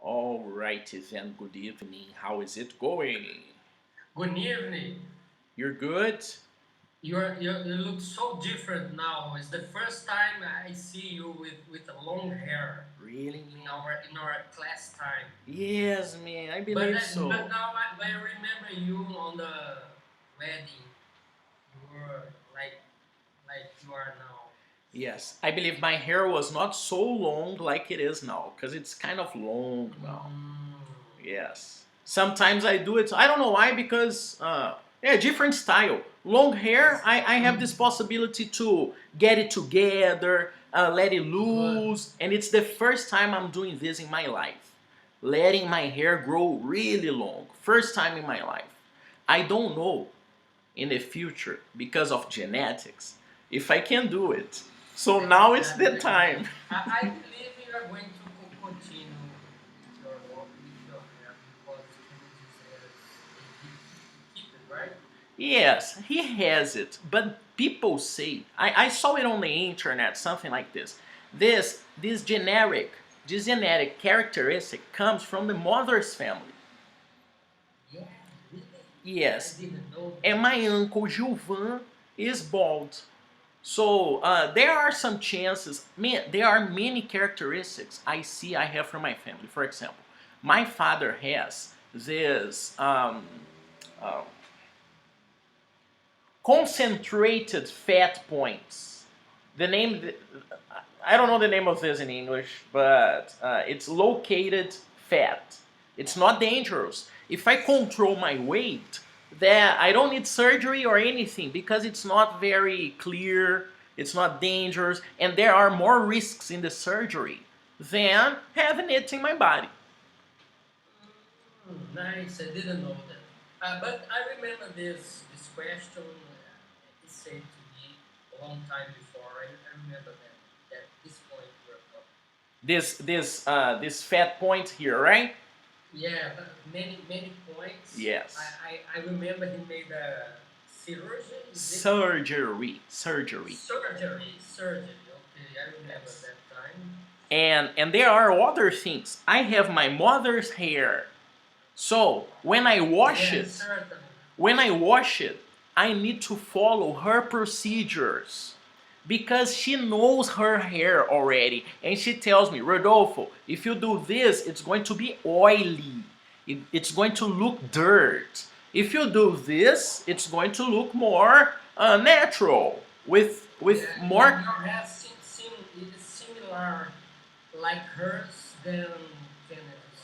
All righty then, good evening. How is it going? Good evening. You're good? You look so different now. It's the first time I see you with a long hair Really, in man? our class time. Yes, man, I But believe but so. now I remember you on the wedding. You were like you are now. Yes, I believe my hair was not so long like it is now, because it's kind of long now. Mm, Yes. Sometimes I do it, I don't know why, because, yeah, different style. Long hair, it's I have this possibility to get it together, let it good. loose, and it's the first time I'm doing this in my life. Letting my hair grow really long. First time in my life. I don't know in the future, because of genetics, if I can do it. So now it's the Exactly. time. I believe you are going to continue with your work with your hair because Kennedy says he keep it right. Yes, he has it, but people say I saw it on the internet, something like this. This genetic characteristic comes from the mother's family. Yeah, really. I Yes, didn't know and that. my uncle Gilvan is bald. So there are some chances. Man, there are many characteristics I have from my family. For example, my father has this uh, concentrated fat points. The name, I don't know the name of this in English, but it's located fat. It's not dangerous. If I control my weight, that I don't need surgery or anything because it's not very clear, it's not dangerous, and there are more risks in the surgery than having it in my body. Nice. I didn't know that. But I remember this question. It said to me a long time before. I remember that this point were up. This fat point here, right? Yeah, but many points. Yes. I remember he made a surgery. Is it? Surgery. Surgery. Okay, I remember Yes. that time. And there are other things. I have my mother's hair. So Yes, certainly. when I wash it, I need to follow her procedures because she knows her hair already and she tells me, Rodolfo, if you do this, it's going to be oily. It's going to look dirt. If you do this, it's going to look more natural with Yeah, more. your hair is similar like hers than Kenneth's.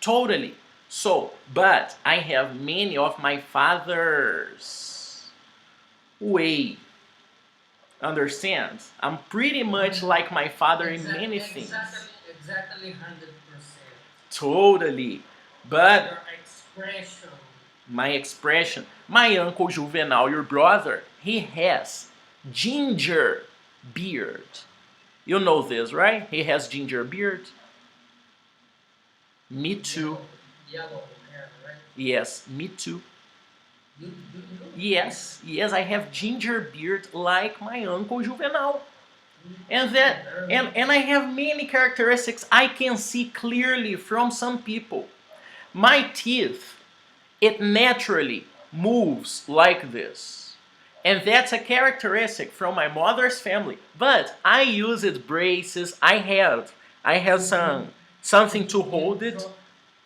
Totally. So, but I have many of my father's way. Understand? I'm pretty much Hundred, like my father in many things. exactly 100%. Totally. But Your expression. my expression, my uncle Juvenal, your brother, he has ginger beard. You know this, right? He has ginger beard. Me too. Yellow hair, right? Yes, me too. You? Yes, I have ginger beard like my uncle Juvenal. And I have many characteristics I can see clearly from some people. My teeth, it naturally moves like this. And that's a characteristic from my mother's family. But I use it braces. I have To something to keep hold it it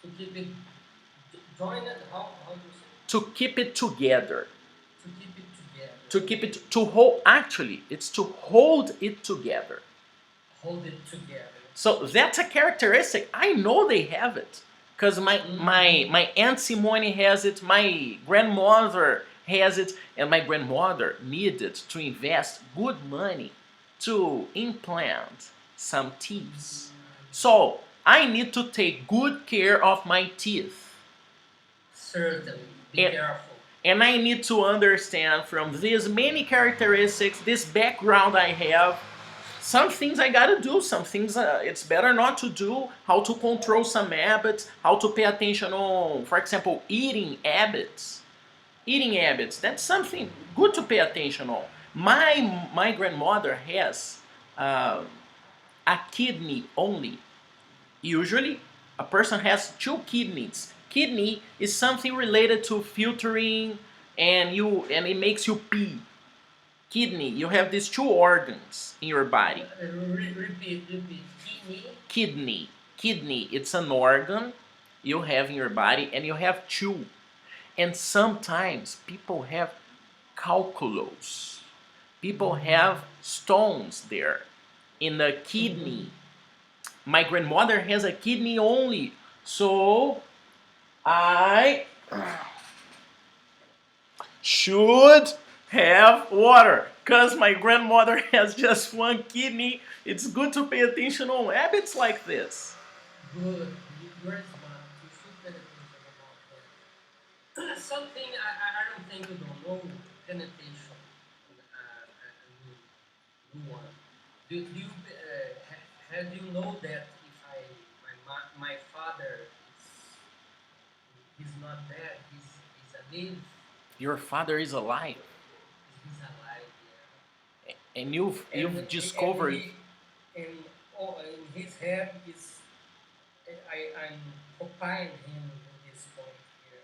to keep it joined. How do you say? to keep it together. To keep it together. To keep it to hold, actually it's to hold it together. Hold it together. So that's a characteristic. I know they have it because my aunt Simone has it. My grandmother has it, and my grandmother needed to invest good money to implant some teeth. So I need to take good care of my teeth, Certainly. Be and careful. and I need to understand from these many characteristics, this background I have, some things I gotta do, some things it's better not to do, how to control some habits, how to pay attention on, for example, eating habits. Eating habits, that's something good to pay attention on. My grandmother has uh, a kidney only, usually. A person has two kidneys. Kidney is something related to filtering, and it makes you pee. Kidney, you have these two organs in your body. Repeat. Kidney. Kidney, it's an organ you have in your body, and you have two. And sometimes people have calculus. People have stones there in the kidney. My grandmother has a kidney only. So I should have water. Because my grandmother has just one kidney. It's good to pay attention on habits like this. Good. You're smart. You should pay attention about that. Something I don't think you don't know. Penetration. A new one. Do you have you know that if my father he's not dead, he's alive. Your father is alive. He's alive, And yeah. you've discovered. And in his head is I'm occupying him in this point here.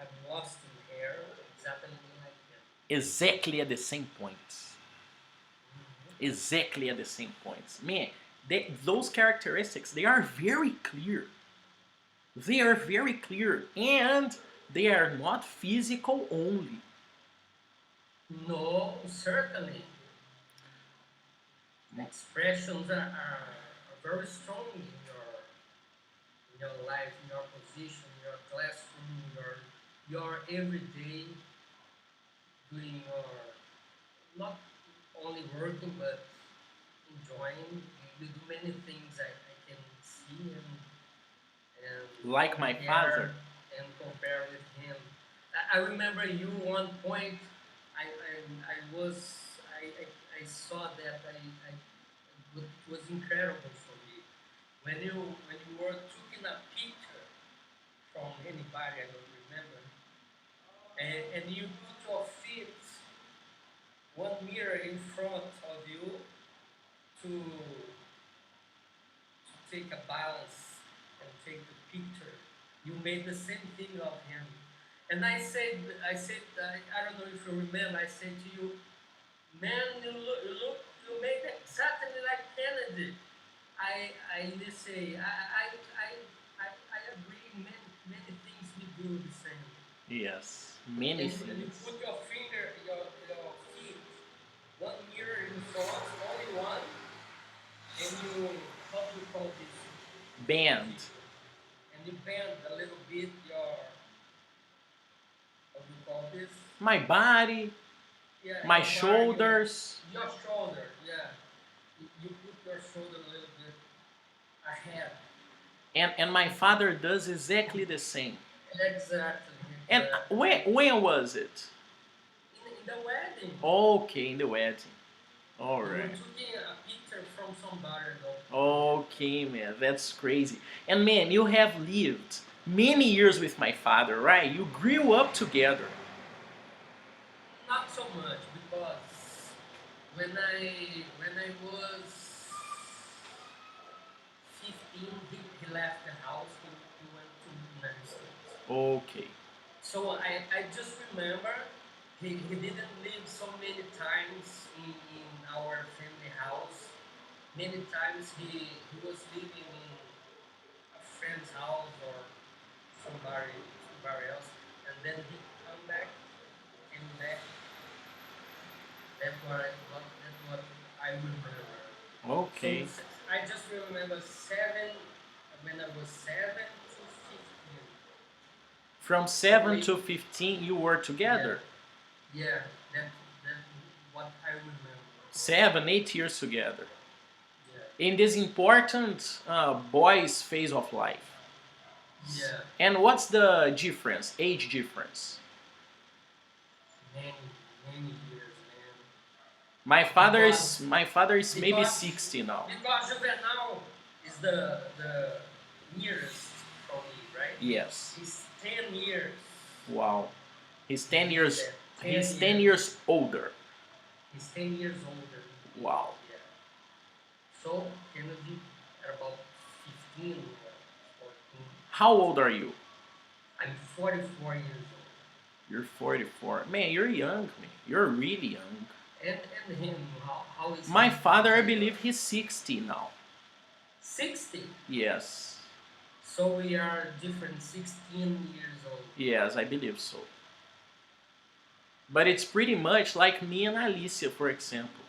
I'm lost in here, exactly like him. Exactly at the same points. Mhm. Exactly at the same points. Man, those characteristics, they are very clear. They are very clear, and they are not physical only. No, certainly. Expressions are very strong in your life, in your position, in your classroom, your everyday doing your not only working but enjoying. You do many things I can see and Like my father. compare with him. I remember you one point. I saw that it was incredible for me when you were taking a picture from anybody I don't remember and you put your feet one mirror in front of you to take a balance and take the picture. You made the same thing of him. And I don't know if you remember, I said to you, man, you made exactly like Kennedy. I say, I agree, many things we do the same. Yes, many And you things. put your feet, one mirror in front, only one, and you, how do you call this Band. position? And you bend a little bit your, how do you call this? My body, Yeah, my your bar, shoulders. your shoulder, yeah. You put your shoulder a little bit ahead. And my father does exactly the same. Exactly, And exactly. when was it? In the wedding, Okay, in the wedding. you were Alright. taking a picture from somebody though. Okay, man, that's crazy. And man, you have lived many years with my father, right? You grew up together. Not so much because when I was 15, he left the house. He went to the United States. Okay. So I just remember he didn't live so many times in our family house. Many times he was living in a friend's house or somebody else, and then he come back, came back. That's what I remember. So Okay. I just remember when I was 7 to 15. From So 7 to 15, you were yeah, together. yeah, that's what I remember. 7, 8 years together. Yeah, In this important boys' phase of life. yeah, And what's the difference, age difference? many many years, man. My father is maybe Because 60 now. because Juvenal is the nearest for me, right? Yes. He's 10 years. Wow. He's He 10 did years that. he's 10 10 years. years older. He's 10 years older than me. Wow. Yeah. So Kennedy at about 15. How old are you? I'm 44 years old. You're 44. Man, you're young, man. You're really young. And him, how is My he? father, I Is he believe he's 60 now. 60? Yes. So we are different, 16 years old. Yes, I believe so. But it's pretty much like me and Alicia, for example.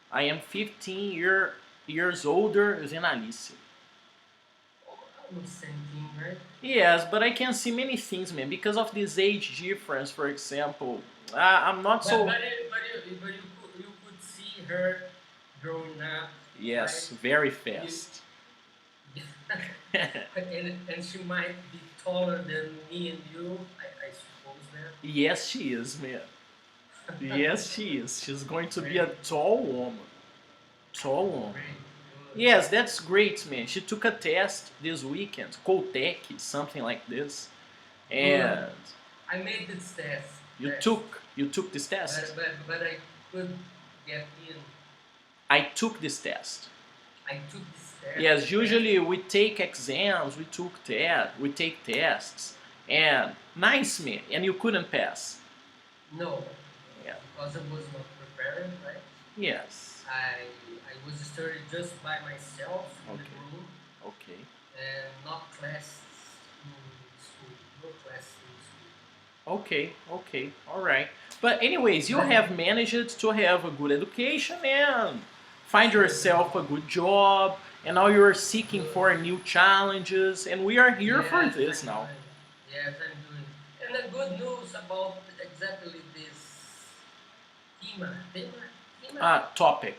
I am 15 years older than Alicia. Oh, almost same thing, right? Yes, but I can see many things, man. Because of this age difference, for example, I'm not But so. but it, but you could see her growing up, right? Yes, very You, fast. and she might be taller than me and you. I suppose that. Yes, she is, man. Yes, she is. She's going to be a Great, tall woman. Tall woman. great, good. Yes, that's great, man. She took a test this weekend, Coltec, something like this, Good. and I made this test. you Test. took this test. But I could get in. I took this test. I took this test. Yes, usually we take exams, we take tests, and nice, man, and you couldn't pass. No, Yeah. because I was not prepared, right? Yes. I was studying just by myself in the Okay. room Okay. and not class in school. No class in school. Okay. Okay. All right. But anyways, you have managed to have a good education and find Sure. yourself a good job, and now you're seeking for new challenges, and we are here for Yes, this I'm now. doing. Yes, I'm doing. And the good news about exactly this thema, Topic, topic,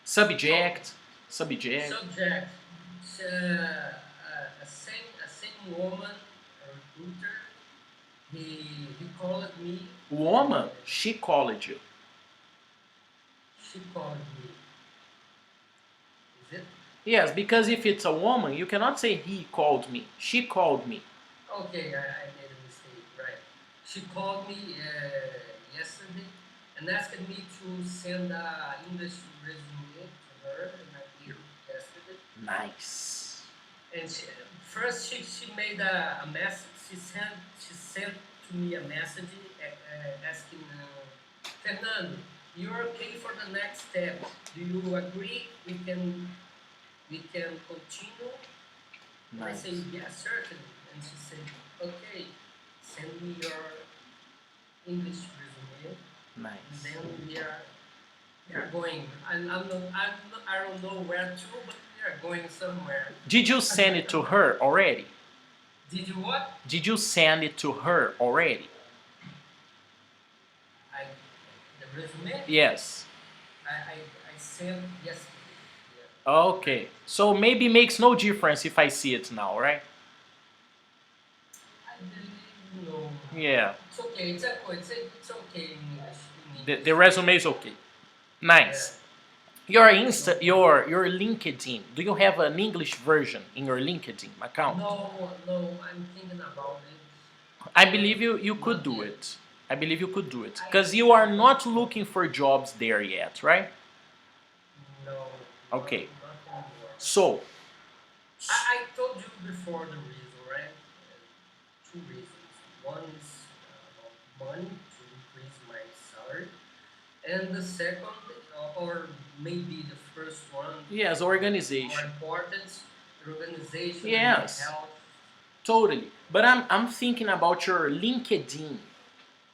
subject, subject. subject. A same woman, a recruiter, he called me. Woman, she called you. She called me. Is it? Yes, because if it's a woman, you cannot say he called me. She called me. Okay, I made a mistake. Right. She called me yesterday and asked me to send a English resume to her, and I did yesterday. Nice. And first she made a message. She sent to me a message asking, Fernando, you're okay for the next step. Do you agree? We can continue. And I Nice. said, yes, certainly. And she said, okay, send me your English resume. And Nice. then we are going. I don't know where to, but we are going somewhere. Did you send it to her already? Did you what? Did you send it to her already? I the resume? Yes. I sent yesterday. Okay. So maybe makes no difference if I see it now, right? I believe no. Yeah. It's okay. It's okay in English. The resume is okay. Nice. Your your LinkedIn. Do you have an English version in your LinkedIn account? No, I'm thinking about it. I believe you could do it. I believe you could do it because you are not looking for jobs there yet, right? No. Okay. Not anymore. So, I told you before the reason, right? Two reasons. One is about money to increase my salary, and the second, or maybe the first one, yes, more organization. important, the organization, Yes. and my health. Totally. But I'm thinking about your LinkedIn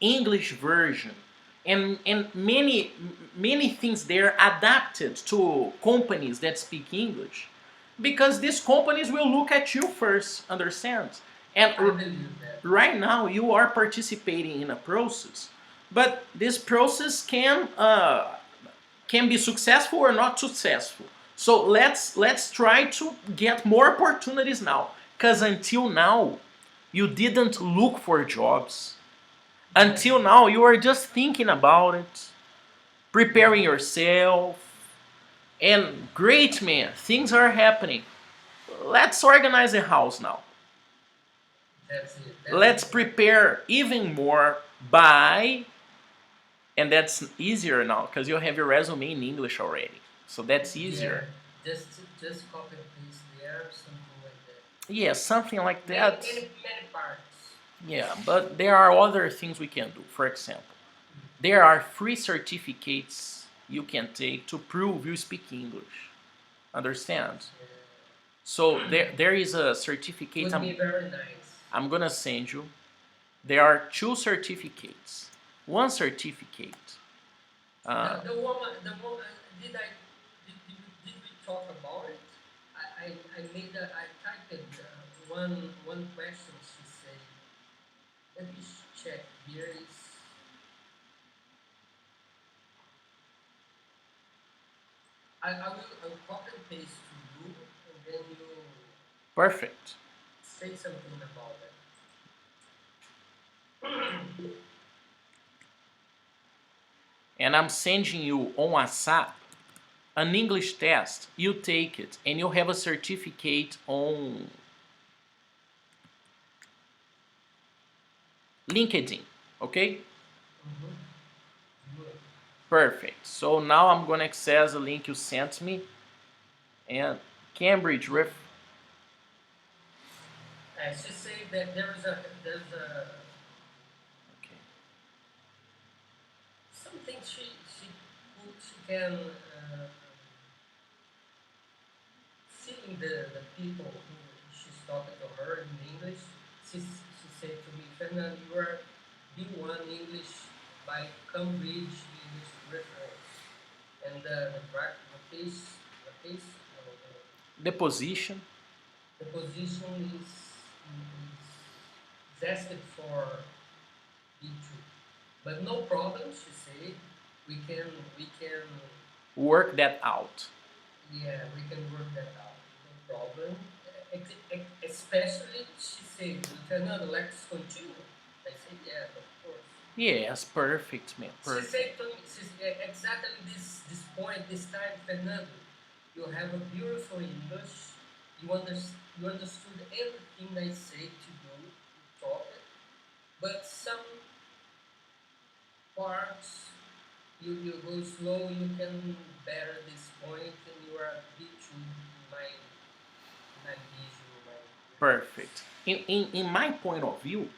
English version and many things there adapted to companies that speak English. Because these companies will look at you first, understand? And I believe that. right now you are participating in a process, but this process can be successful or not successful. So let's try to get more opportunities now, because until now you didn't look for jobs. Until now you are just thinking about it, preparing yourself, and great, man, things are happening. Let's organize a house now. That's it. Let's prepare even more by, and that's easier now because you have your resume in English already, so that's easier. Yeah, just copy and paste there, something like that. Yeah, something like Many, that. many, many parts. Yeah, but there are other things we can do. For example, there are free certificates you can take to prove you speak English. Understand? Uh, So there is a certificate would be very nice. I'm gonna send you. There are two certificates. One certificate. Uh, The woman, did we talk about it? I typed one question she said. Let me check. Here is, I will copy and paste to you, and then you Perfect. say something about it. And I'm sending you on WhatsApp an English test. You take it and you have a certificate on LinkedIn. Okay? Mm-hmm. Good. Perfect. So now I'm gonna access the link you sent me and Cambridge Ref. She said that there's a Okay. something she can seeing the people who she's talking to her in English. She said to me, Fernando, you are B1 English by Cambridge English reference, and The position. the position is asked for B2, but no problem. She said we can Work that out. yeah, we can work that out. No problem. Especially, she said, Fernando, let's continue. I said, yeah, of course. Yes, perfect, man. She Perfect. said to me, she said, exactly this point, this time, Fernando, you have a beautiful English. You understood everything I said to you. You taught it, but some parts you go slow. You can better this point, and you are a bit too my vision, my reference. Perfect. In my point of view,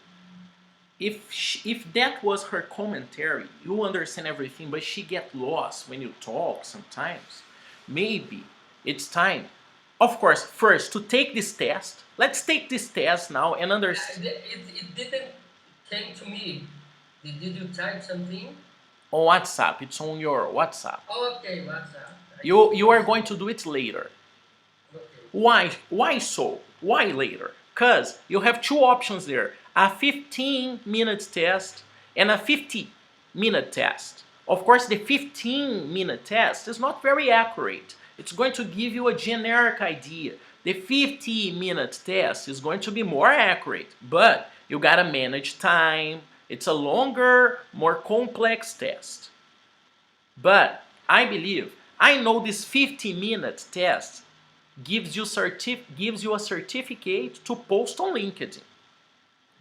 if that was her commentary, you understand everything, but she get lost when you talk sometimes. Maybe it's time. Of course, first to take this test. Let's take this test now and understand It didn't came to me. Did you type something? on WhatsApp. It's on your WhatsApp. Okay, what's up? You I are see. going to do it later. Okay. Why so? Why later? Because you have two options there: a 15-minute test and a 50-minute test. Of course, the 15-minute test is not very accurate. It's going to give you a generic idea. The 50-minute test is going to be more accurate, but you gotta manage time. It's a longer, more complex test. But I know this 50-minute test gives you a certificate to post on LinkedIn.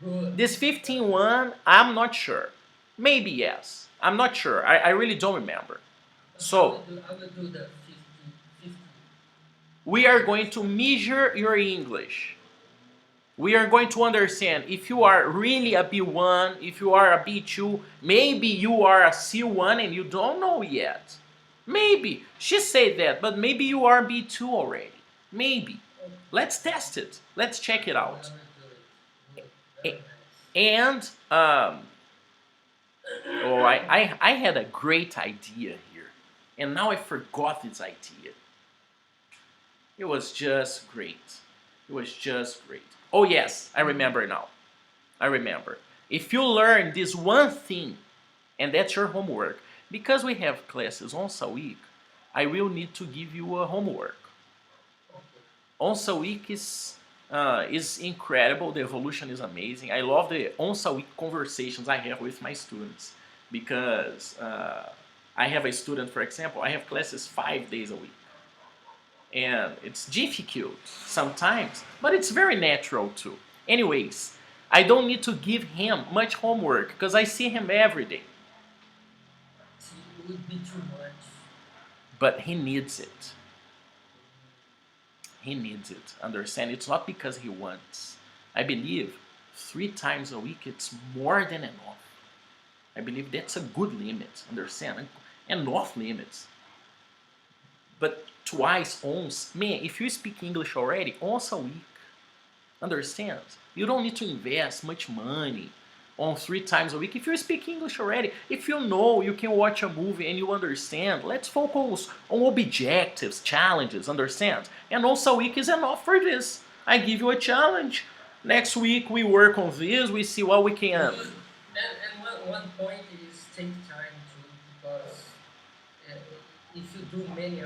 Good. This 15 one, I'm not sure. Maybe yes. I'm not sure. I really don't remember. So I will do the 50. we are going to measure your English. We are going to understand if you are really a B1, if you are a B2, maybe you are a C1 and you don't know yet. Maybe. She said that, but maybe you are B2 already. Maybe. Okay. Let's test it. Let's check it I out. will do it. Good. Very And oh, I had a great idea here, and now I forgot this idea. It was just great. It was just great. Oh yes, I remember now. I remember. If you learn this one thing, and that's your homework, because we have classes once a week, I will need to give you a homework. nice. Okay. Once a week is incredible. The evolution is amazing. I love the once a week conversations I have with my students because I have a student, for example, I have classes 5 days a week, and it's difficult sometimes, but it's very natural too. Anyways, I don't need to give him much homework because I see him every day, See, it would be too much. but he needs it. He needs it. Understand? It's not because he wants. I believe 3 times a week it's more than enough. I believe that's a good limit. Understand? Enough limits. But twice, once, man, if you speak English already, once a week. Understand? You don't need to invest much money on 3 times a week. If you speak English already, if you know you can watch a movie and you understand, let's focus on objectives, challenges, understand? And once a week is enough for this. I give you a challenge. Next week we work on this, we see what we can. And one point is take time to, because uh, if you do many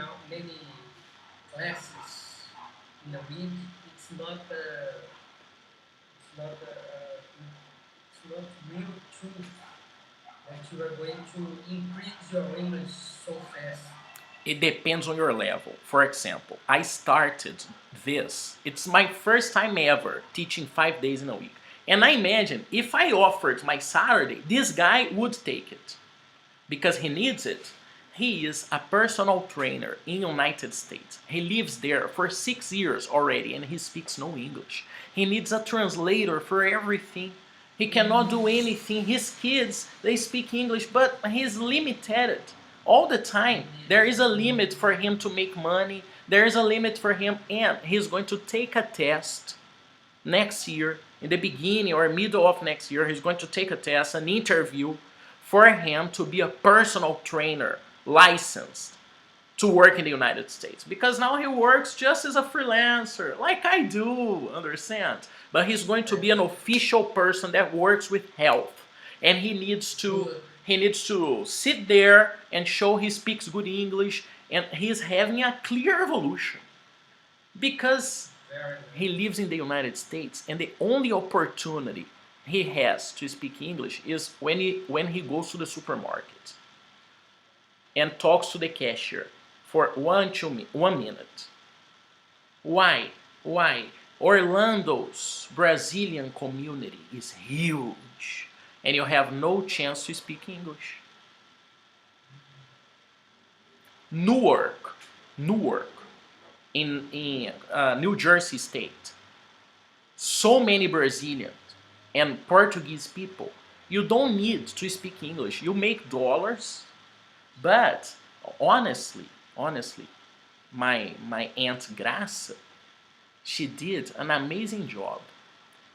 classes in a week, it's not it's not real truth that you are going to increase your English so fast. It depends on your level. For example, I started this. It's my first time ever teaching 5 days in a week. And I imagine if I offered my Saturday, this guy would take it because he needs it. He is a personal trainer in United States. He lives there for 6 years already and he speaks no English. He needs a translator for everything. He cannot do anything. His kids, they speak English, but he's limited. All the time, there is a limit for him to make money. There is a limit for him, and he's going to take a test next year, in the beginning or middle of next year. He's going to take a test, an interview, for him to be a personal trainer, licensed to work in the United States. Because now he works just as a freelancer, like I do, understand? But he's going to be an official person that works with health. And he needs to sit there and show he speaks good English, and he's having a clear evolution. Because he lives in the United States, and the only opportunity he has to speak English is when he goes to the supermarket and talks to the cashier for 1 minute. Why? Why? Orlando's Brazilian community is huge, and you have no chance to speak English. Newark, in New Jersey state, so many Brazilians and Portuguese people. You don't need to speak English. You make dollars, but honestly, my aunt Graça, she did an amazing job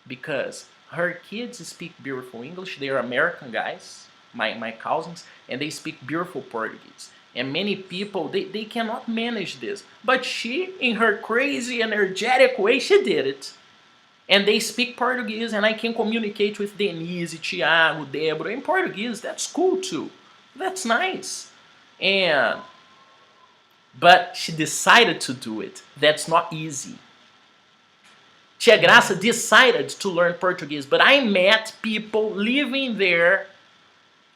because her kids speak beautiful English. They are American guys, my cousins, and they speak beautiful Portuguese. And many people, they cannot manage this. But she, in her crazy, energetic way, she did it. And they speak Portuguese, and I can communicate with Denise, Thiago, Débora in Portuguese. That's cool too. That's nice. And but she decided to do it. That's not easy. Tia Graça decided to learn Portuguese, but I met people living there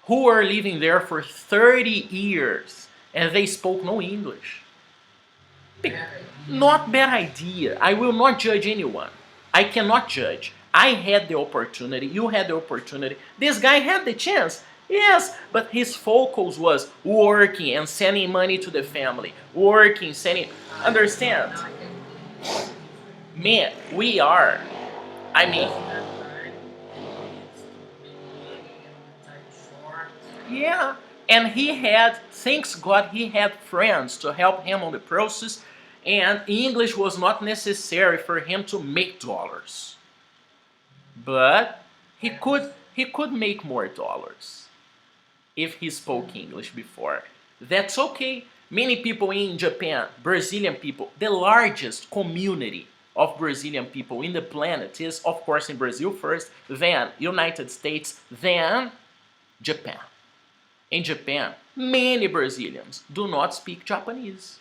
who are living there for 30 years and they spoke no English. Not bad idea. I will not judge anyone. I cannot judge. I had the opportunity. You had the opportunity. This guy had the chance. Yes, but his focus was working and sending money to the family. Working, sending. Understand? Man, we are. I mean, yeah. And he had, thanks God, he had friends to help him on the process. And English was not necessary for him to make dollars. But he could make more dollars if he spoke English before. That's okay. Many people in Japan, Brazilian people, the largest community of Brazilian people in the planet is, of course, in Brazil first, then United States, then Japan. In Japan, many Brazilians do not speak Japanese.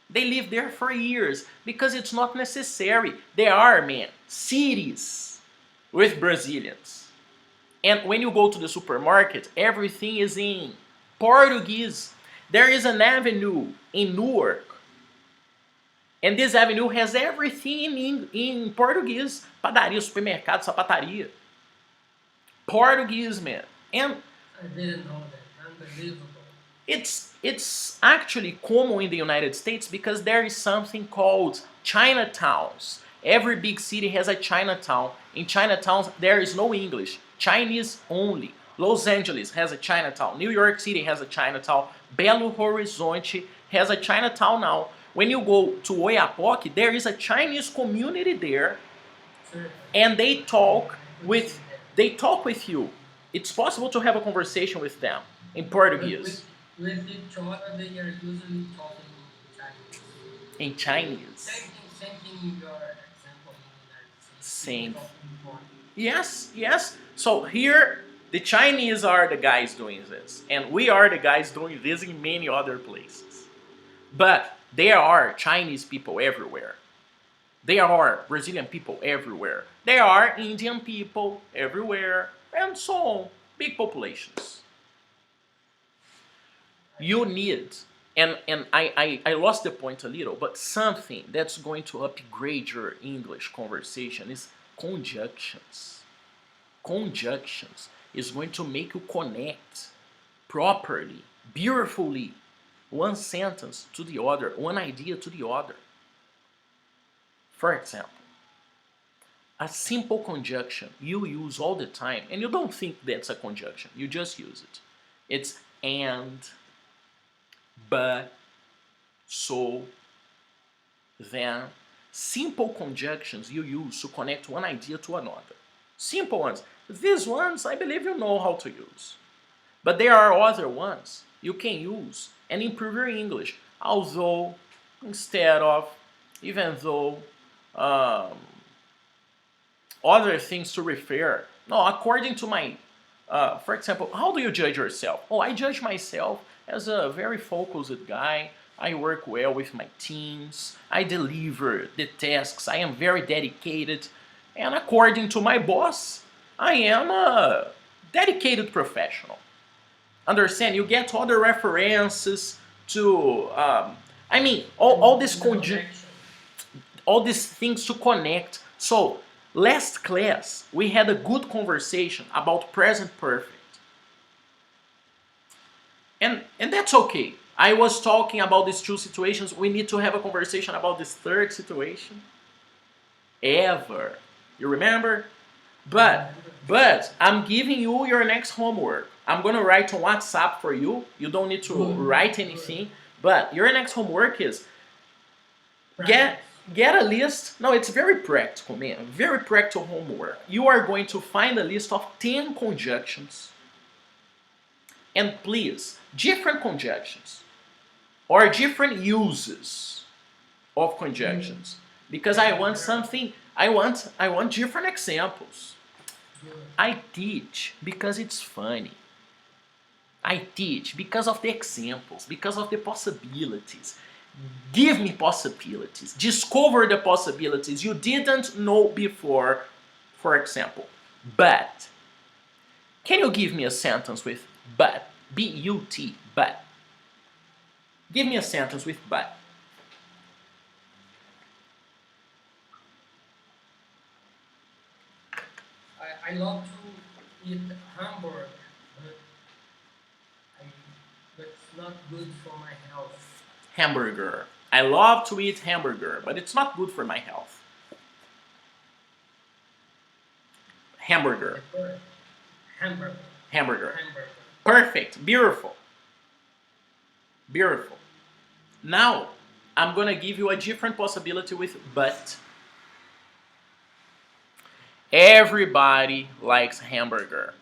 They live there for years because it's not necessary. There are, man, cities with Brazilians. And when you go to the supermarket, everything is in Portuguese. There is an avenue in Newark. And this avenue has everything in Portuguese. Padaria, supermercado, sapataria. Portuguese, man. And I didn't know that. Unbelievable. it's actually common in the United States because there is something called Chinatowns. Every big city has a Chinatown. In Chinatowns, there is no English. Chinese only. Los Angeles has a Chinatown. New York City has a Chinatown. Belo Horizonte has a Chinatown now. When you go to Oiapoque, there is a Chinese community there, Sure. and they talk I could with see that. they talk with you. It's possible to have a conversation with them in But Portuguese, with each other, they are usually talking Chinese. in Chinese. Same thing in your example in the United States. People Same. talking foreign. Yes, yes. So here, the Chinese are the guys doing this, and we are the guys doing this in many other places. But there are Chinese people everywhere. There are Brazilian people everywhere. There are Indian people everywhere, and so on. Big populations. I You see. need, and I lost the point a little, but something that's going to upgrade your English conversation is conjunctions. Conjunctions is going to make you connect properly, beautifully, one sentence to the other, one idea to the other. For example, a simple conjunction you use all the time, and you don't think that's a conjunction, you just use it. It's and, but, so, then. Simple conjunctions you use to connect one idea to another. Simple ones. These ones I believe you know how to use. But there are other ones you can use and improve your English. Although, instead of, even though, um, other things to refer. No, according to my, for example, how do you judge yourself? Oh, I judge myself as a very focused guy. I work well with my teams. I deliver the tasks. I am very dedicated. And according to my boss, I am a dedicated professional. Understand? You get other references to, I mean, all And this the connection. all these things to connect. So, last class, we had a good conversation about present perfect. And that's okay. I was talking about these two situations. We need to have a conversation about this third situation. Ever. You remember? I But remember. but I'm giving you your next homework. I'm gonna write on WhatsApp for you. You don't need to Good. write Good. anything. But your next homework is get Practice. get a list. No, it's very practical, man. Very practical homework. You are going to find a list of 10 conjunctions. And please, different conjunctions or different uses of Good. conjunctions. Because I want Very something, I want different examples. good. I teach because it's funny. I teach because of the examples, because of the possibilities. Give me possibilities. Discover the possibilities you didn't know before. For example, but. Can you give me a sentence with but? B-U-T, but. Give me a sentence with but. I love to eat hamburger, but I but it's not good for my health. Hamburger. I love to eat hamburger, but it's not good for my health. Hamburger. The bird. Hamburger. Hamburger. Hamburger. Perfect. Beautiful. Beautiful. Now, I'm gonna give you a different possibility with but. Everybody likes hamburger,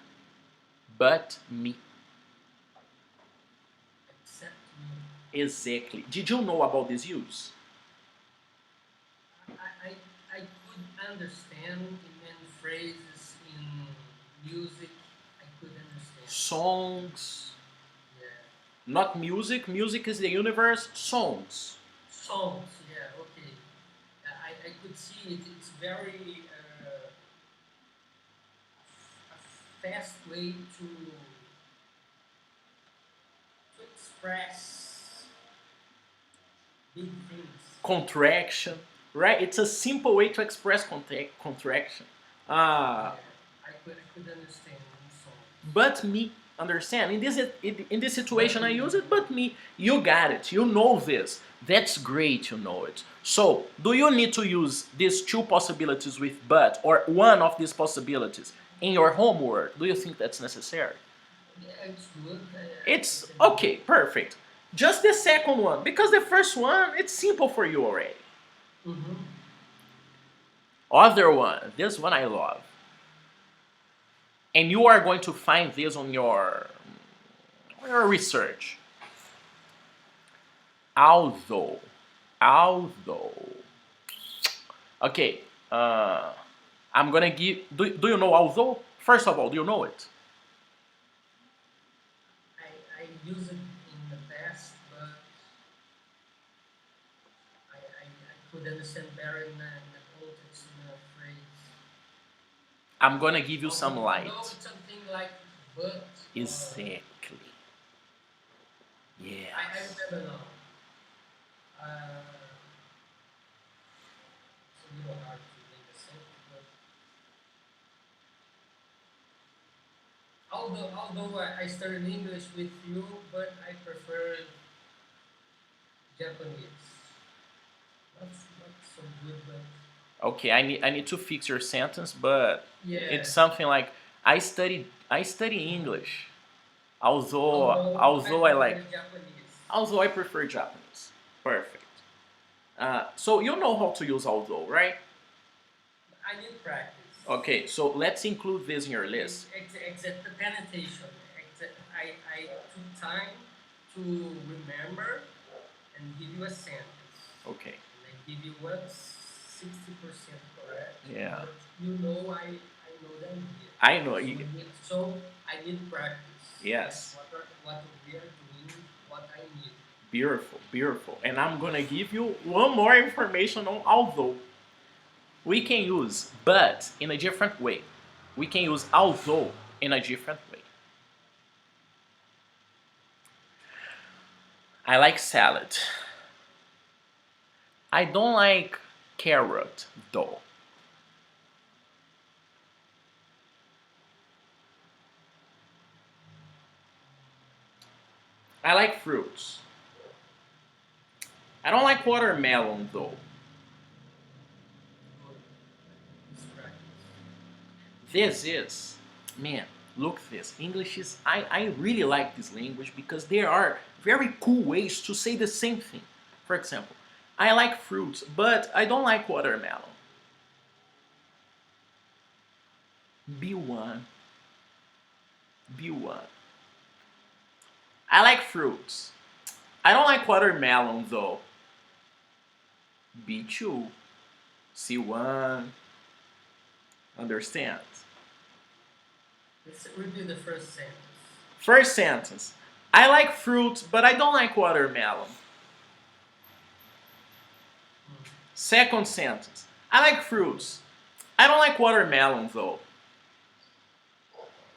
but me. Except me. Exactly. Did you know about this use? I could understand in many phrases in music. I could understand. Songs, Yeah. not music. Music is the universe. Songs. Songs. Yeah. Okay. I could see it. It's very a fast way to express big things. Contraction, right? It's a simple way to express contraction. Yeah. Uh, I could understand in songs. but me. Understand? In this situation, But I use it, but me, you got it. You know this. That's great. You know it. So, do you need to use these two possibilities with but or one of these possibilities in your homework? Do you think that's necessary? yeah, it's good. I It's can do okay, it. perfect. Just the second one, because the first one, it's simple for you already. Mm-hmm. Other one, this one I love. And you are going to find this on your research. Although, although. Okay, I'm gonna give. Do you know although? First of all, do you know it? I use it in the past, but I could understand better in the context in the phrase. I'm gonna give you some Although light. it's something like but or Exactly. I Yes. remember now. Uh, it's a little hard to make a sentence, but although I studied English with you, but I prefer Japanese. Not so good, but Okay, I need to fix your sentence, but yeah. it's something like I study English. Although I like Japanese. although I prefer Japanese. Perfect. So you know how to use although, right? I need practice. Okay, so let's include this in your It's list. exact the penetration. I took time to remember and give you a sentence. Okay. And I give you what 60% correct, Yeah. but you know I know them here. I know. So I need practice. That's Yes. what we are doing. What I need. Beautiful, beautiful. And I'm gonna give you one more information on although. We can use but in a different way. We can use although in a different way. I like salad. I don't like carrot though. I like fruits. I don't like watermelon though. Good. It's practice. This is, man, look this. English is, I really like this language because there are very cool ways to say the same thing. For example, I like fruits, but I don't like watermelon. B1, B1. I like fruits. I don't like watermelon though. B2, C1, understand? Let's review the first sentence. First sentence. I like fruits, but I don't like watermelon. Hmm. Second sentence. I like fruits. I don't like watermelon though.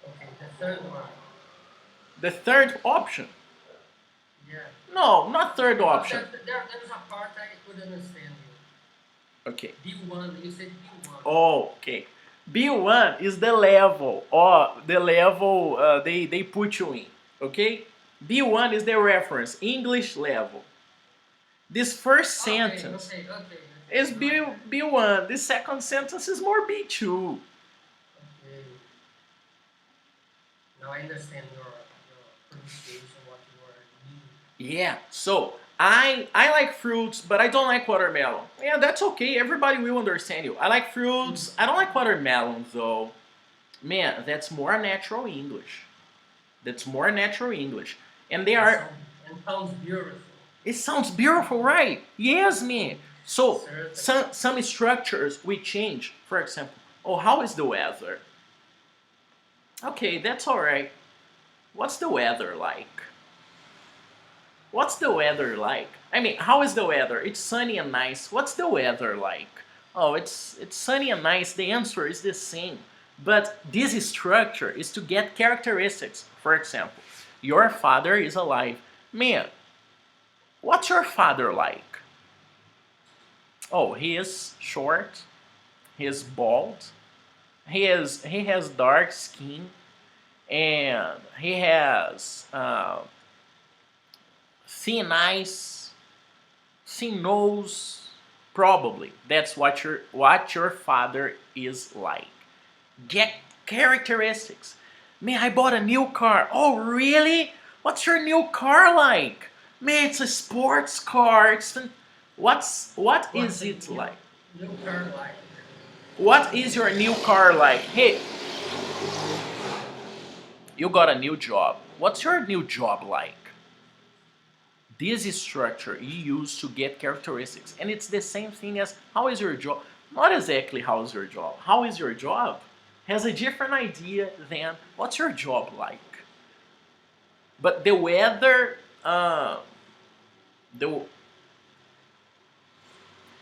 Okay, the third one. The third option. Yeah. No, not third Because option. there's a part I could understand you. Okay. B1, you said B1. Oh, okay. B1 is the level, or the level they put you in. Okay? B1 is the reference, English level. This first sentence Okay. is Now I got it. B1. This second sentence is more B2. Okay. Now I understand your pronunciation, what you are meaning. Yeah. So I like fruits, but I don't like watermelon. Yeah, that's okay. Everybody will understand you. I like fruits. I don't like watermelon though. Man, that's more natural English. That's more natural English. And they And are. sounds beautiful. It sounds beautiful, right? Yes, man. So Certainly. some structures we change. For example, oh, how is the weather? Okay, that's all right. What's the weather like? What's the weather like? I mean, how is the weather? It's sunny and nice. What's the weather like? Oh, it's sunny and nice. The answer is the same. But this structure is to get characteristics. For example, your father is alive. Man, what's your father like? Oh, he is short. He is bald. He has dark skin. and he has thin eyes, thin nose. Probably that's what your father is like. Get characteristics. Man, I bought a new car. Oh, really? What's your new car like? Man, it's a sports car. What What's is a it like? new car like? What is your new car like? Hey, you got a new job. What's your new job like? This is structure you use to get characteristics. And it's the same thing as how is your job? Not exactly how is your job. How is your job? Has a different idea than what's your job like. But the weather, the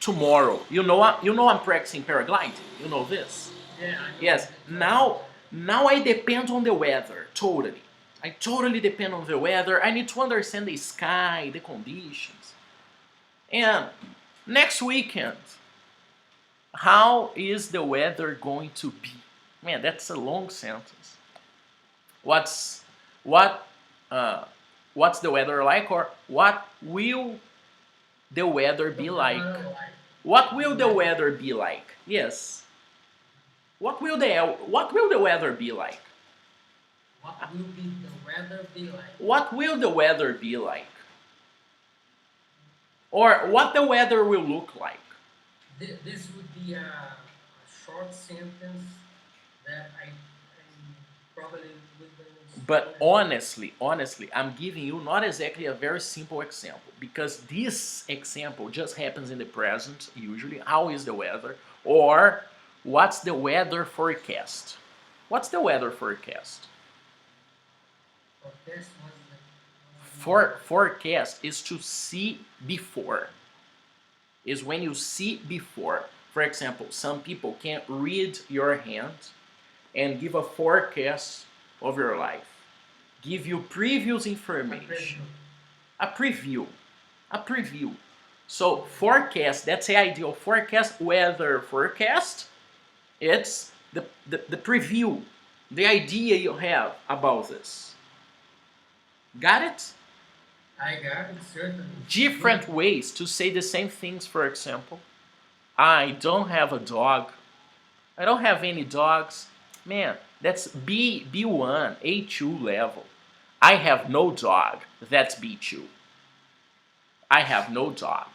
tomorrow. You know I'm practicing paragliding. You know this. Yeah, I know Yes. the Now, triangle. now I depend on the weather totally. I totally depend on the weather. I need to understand the sky, the conditions. And next weekend, how is the weather going to be? Man, that's a long sentence. What's what? Uh, what's the weather like, or what will the weather The be like? weather like. What The will the weather. weather be like? Yes. What will the weather be like? What will be the weather be like? What will the weather be like? Or what the weather will look like? This would be a short sentence that I probably wouldn't But explain it. honestly, I'm giving you not exactly a very simple example because this example just happens in the present usually. How is the weather? Or what's the weather forecast? What's the weather forecast? For this was Forecast is to see before. Is when you see before. For example, some people can read your hand and give a forecast of your life, give you previous a information, preview. a preview, a preview. So forecast, that's the ideal forecast. Weather forecast, it's the preview, the idea you have about this. Got it? I got it, certainly. Good. Different ways to say the same things. For example, I don't have a dog. I don't have any dogs. Man, that's B1, A2 level. I have no dog. That's B2. I have no dog.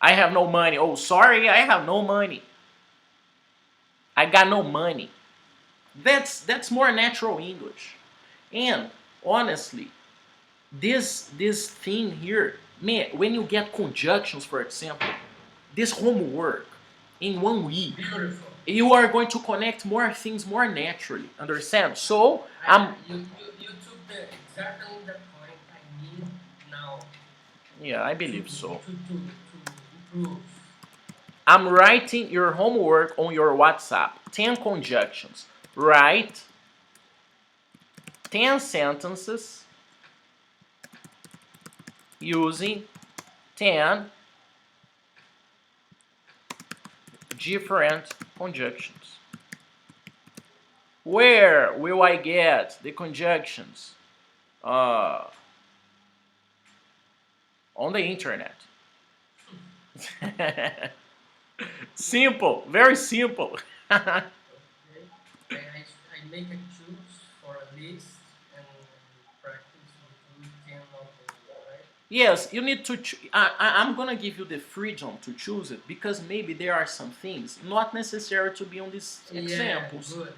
I have no money. Oh, sorry, I have no money. I got no money. That's more natural English. And honestly, this thing here, man, when you get conjunctions, for example, this homework in 1 week, Beautiful. you are going to connect more things more naturally. Understand? So I'm You took the exactly the point I need now yeah, I to believe so. improve. I'm writing your homework on your WhatsApp. 10 conjunctions. Write 10 sentences using 10 different conjunctions. Where will I get the conjunctions? Uh, on the internet. Simple, very simple. Okay. I make a choose for a list and practice to do 10 of them, right? Yes, you need to. I'm gonna give you the freedom to choose it because maybe there are some things not necessary to be on these Yeah, examples, good,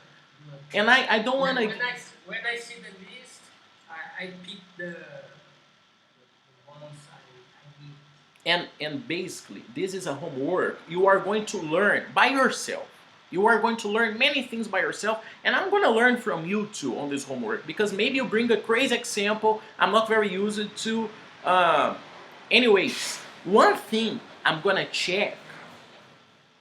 and I don't When, wanna. when I see the list, I pick the ones I need. And basically, this is a homework you are going to learn by yourself. You are going to learn many things by yourself, and I'm gonna learn from you too on this homework because maybe you bring a crazy example I'm not very used to. Uh, Anyways, one thing I'm gonna check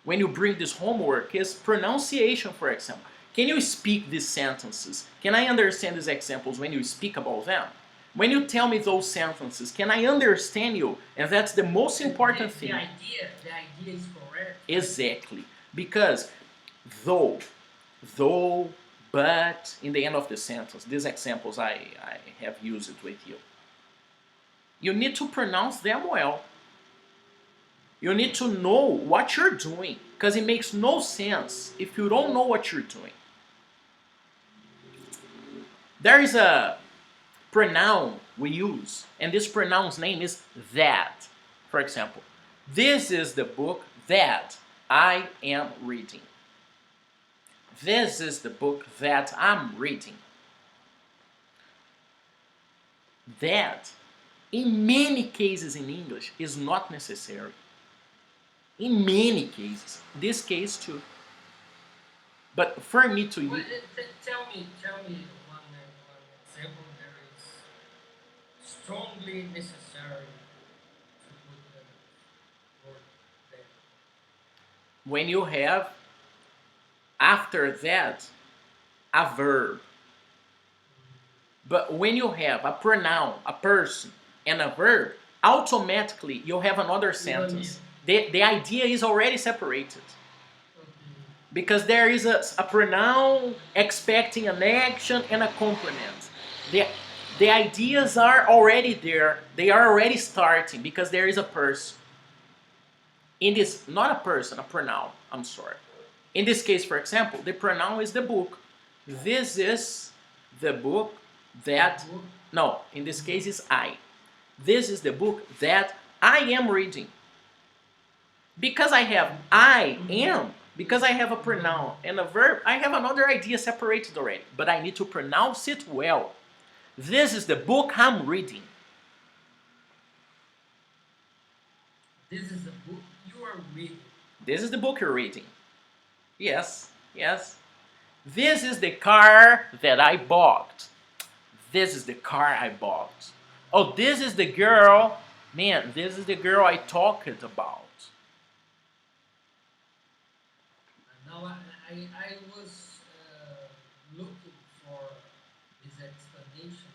when you bring this homework is pronunciation, for example. Can you speak these sentences? Can I understand these examples when you speak about them? When you tell me those sentences, can I understand you? And that's the most important thing. The idea is correct. Exactly. Because though, though, but in the end of the sentence, these examples I have used with you, you need to pronounce them well. You need to know what you're doing, because it makes no sense if you don't know what you're doing. There is a pronoun we use, and this pronoun's name is that. For example, this is the book that I am reading. This is the book that I'm reading. That, in many cases in English, is not necessary. In many cases. This case too. But for me to Well, use... tell me one example that is strongly necessary to put the word there. When you have, after that, a verb. But when you have a pronoun, a person, and a verb, automatically you have another sentence. The idea is already separated. Because there is a pronoun expecting an action and a complement. The ideas are already there. They are already starting because there is a person. In this, not a person, a pronoun, I'm sorry. In this case, for example, the pronoun is the book. This is the book that, no, in this case is I. This is the book that I am reading. Because I have I am, because I have a pronoun and a verb, I have another idea separated already. But I need to pronounce it well. This is the book I'm reading. This is the book you are reading. This is the book you're reading. Yes, yes. This is the car that I bought. This is the car I bought. Oh, this is the girl. Man, this is the girl I talked about. Now I was looking for this explanation.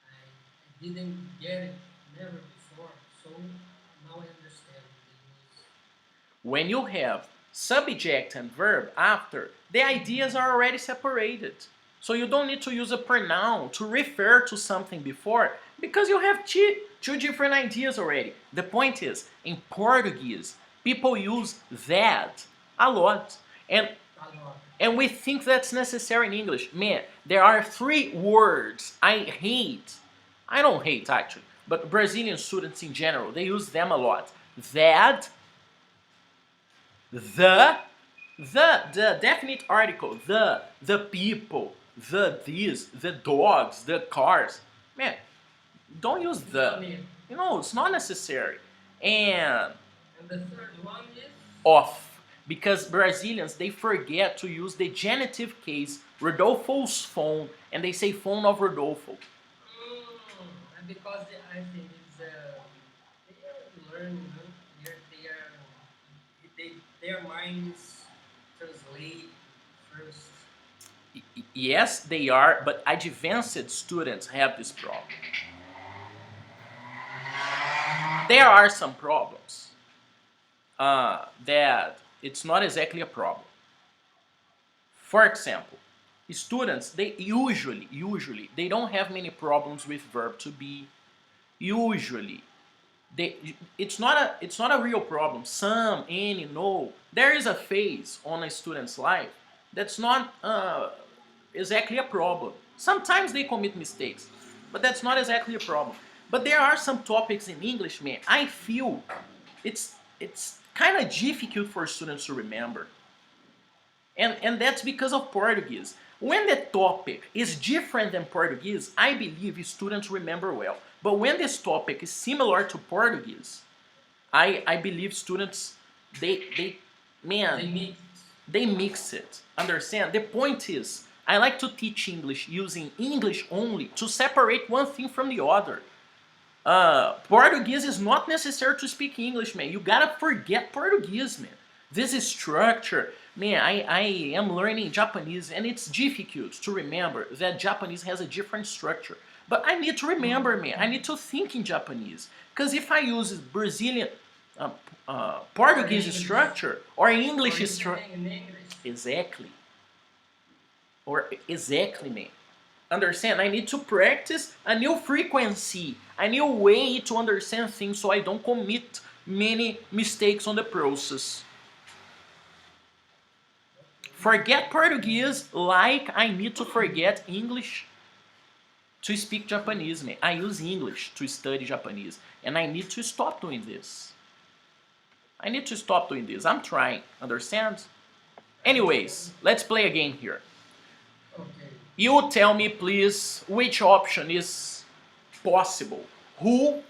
I didn't get it, never before. So now I understand. When you have subject and verb after, the ideas are already separated. So you don't need to use a pronoun to refer to something before because you have two different ideas already. The point is, in Portuguese, people use that a lot. And we think that's necessary in English. Man, there are 3 words I hate. I don't hate actually, but Brazilian students in general, they use them a lot. That, the definite article, the people, the these, the dogs, the cars. Man, don't use the. You know, it's not necessary. And the third one is off. Because Brazilians, they forget to use the genitive case, Rodolfo's phone, and they say phone of Rodolfo. And because I think it's they are learning, their minds translate first. Yes, they are, but advanced students have this problem. There are some problems that it's not exactly a problem. For example, students, they usually, they don't have many problems with verb to be. Usually, it's not a real problem. Some, any, no. There is a phase on a student's life that's not exactly a problem. Sometimes they commit mistakes, but that's not exactly a problem. But there are some topics in English, man, I feel it's kind of difficult for students to remember. And that's because of Portuguese. When the topic is different than Portuguese, I believe students remember well. But when this topic is similar to Portuguese, I believe students, they mix it. Understand? The point is, I like to teach English using English only to separate one thing from the other. Portuguese is not necessary to speak English, man. You gotta forget Portuguese, man. This is structure. Man, I am learning Japanese and it's difficult to remember that Japanese has a different structure. But I need to remember, man. I need to think in Japanese. Because if I use Brazilian, Portuguese structure or English structure, exactly. Or exactly, man. Understand? I need to practice a new frequency, a new way to understand things so I don't commit many mistakes on the process. Forget Portuguese like I need to forget English to speak Japanese, man. I use English to study Japanese, and I need to stop doing this. I need to stop doing this. I'm trying, understand? Anyways, let's play a game here. Okay. You tell me, please, which option is possible. Who,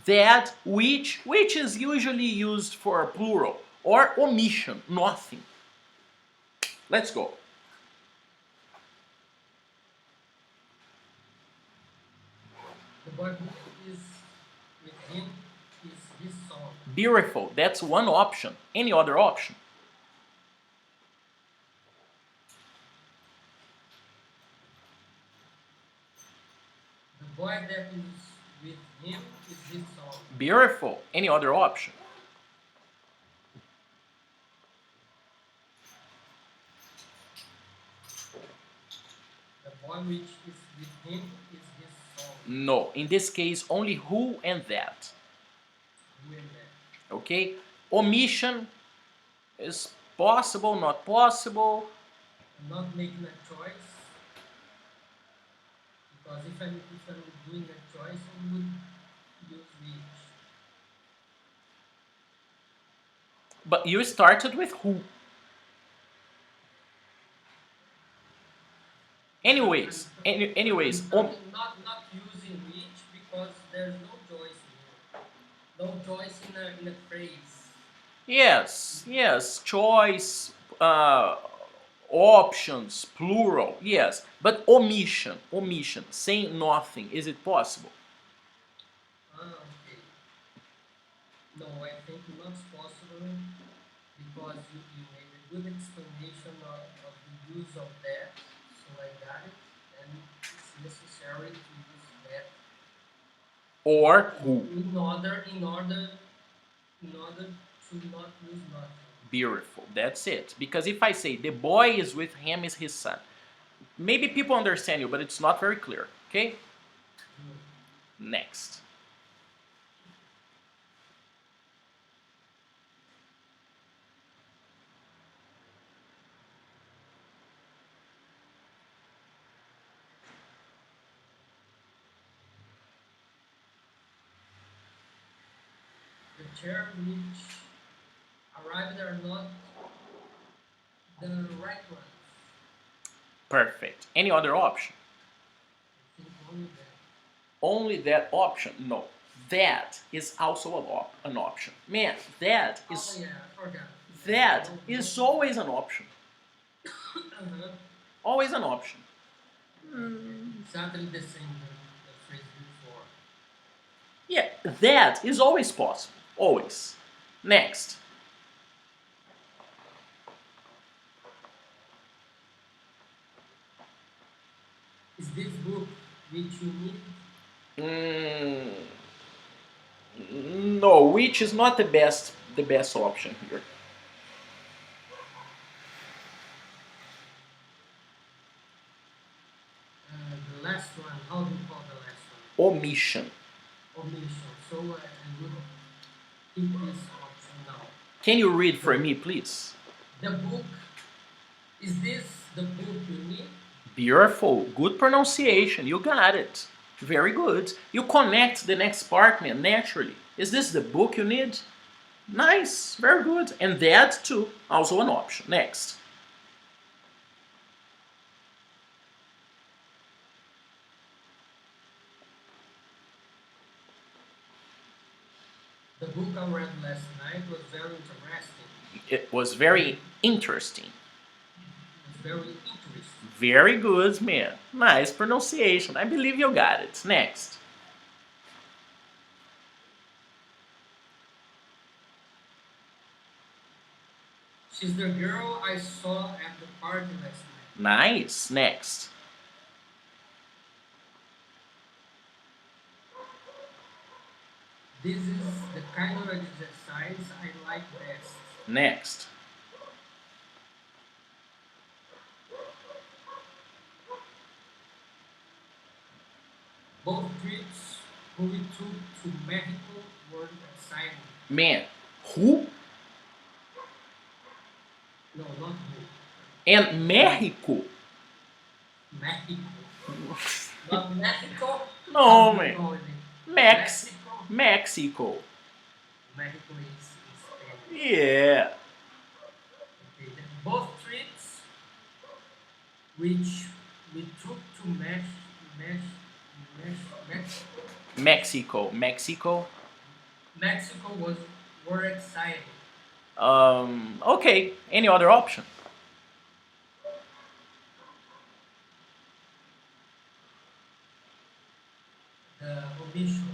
that, which is usually used for plural, or omission, nothing. Let's go. The boy who is with him is his son. Beautiful, that's one option. Any other option? The boy that is with him is his son. Beautiful. Any other option? The boy which is with him is his son. No. In this case, only who and that. Who and that. Okay? Omission is possible, not possible. Not making a choice. Because if I'm doing a choice, I would use which. But you started with who. Anyways, not using which because there's no choice here. No choice in a phrase. yes, choice, options, plural, yes. But omission, saying nothing, is it possible? Okay. No, I think not possible because you made a good explanation of the use of that, so I got it, and it's necessary to use that Or who? in order to not use nothing. Beautiful, that's it. Because if I say the boy is with him is his son, maybe people understand you, but it's not very clear. Okay? Next. The chair which arrived are not the right ones. Perfect. Any other option? I think only that. Only that option? No. That is also an option. Man, that Oh is yeah, I forgot. that No, is no. always an option. Uh-huh. Always an option. Exactly the same the phrase before. Yeah, that is always possible. Always. Next. Is this book which you need? Mm, no, which is not the best option here. The last one, how do you call the last Omission. one? Omission. So I would keep this option now. Can you read for me, please? The book, is this the book you need? Beautiful. Good pronunciation. You got it. Very good. You connect the next part, man, naturally. Is this the book you need? Nice. Very good. And that, too, also an option. Next. The book I read last night was very interesting. It was very interesting. It was very interesting. Very good, man. Nice pronunciation. I believe you got it. Next. She's the girl I saw at the party last night. Nice. Next. This is the kind of exercise I like best. Next. who we took to Mexico were exciting. Man, who? No, not who. And Mexico. Mexico. Not Mexico. How No, do you man. call it? Mex Mexico. Mexico. Mexico is Spanish. Yeah. Okay. Both trips, which we took to Mexico. Mexico. Mexico were exciting. Okay. Any other option? The omission.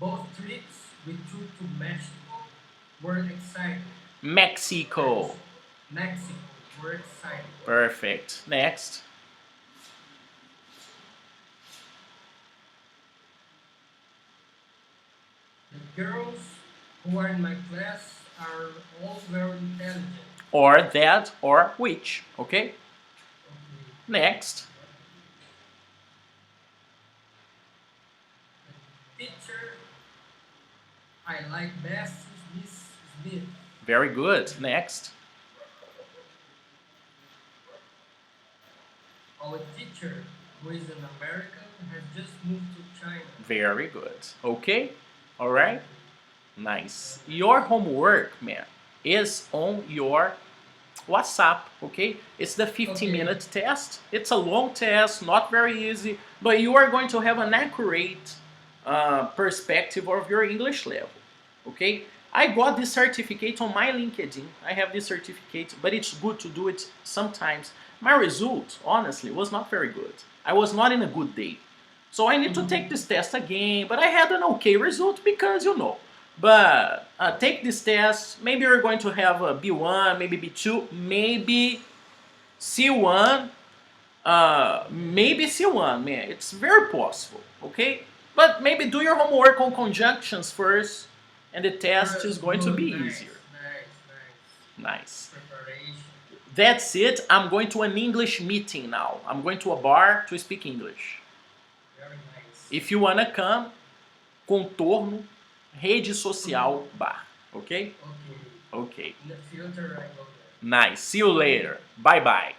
Both trips we took to Mexico were exciting. Mexico. Mexico were exciting. Perfect. Next. The girls who are in my class are all very intelligent. Or that or which. Okay. Okay. Next. The teacher I like best is Miss Smith. Very good. Next. Our teacher, who is an American, has just moved to China. Very good. Okay. All right. Nice. Your homework, man, is on your WhatsApp, okay? It's the 15-minute test. It's a long test, not very easy, but you are going to have an accurate perspective of your English level, okay? I got this certificate on my LinkedIn. I have this certificate, but it's good to do it sometimes. My result, honestly, was not very good. I was not in a good day. So I need to take this test again, but I had an okay result because, you know. But take this test. Maybe you're going to have a B1, maybe B2, maybe C1, maybe C1, man. It's very possible, okay? But maybe do your homework on conjunctions first, and the test is going to be easier. Nice. Preparation. That's it. I'm going to an English meeting now. I'm going to a bar to speak English. Very nice. If you wanna come, contorno, rede social, bar. Okay? Okay. Okay. In the future, I go there. Nice. See you later. Bye bye.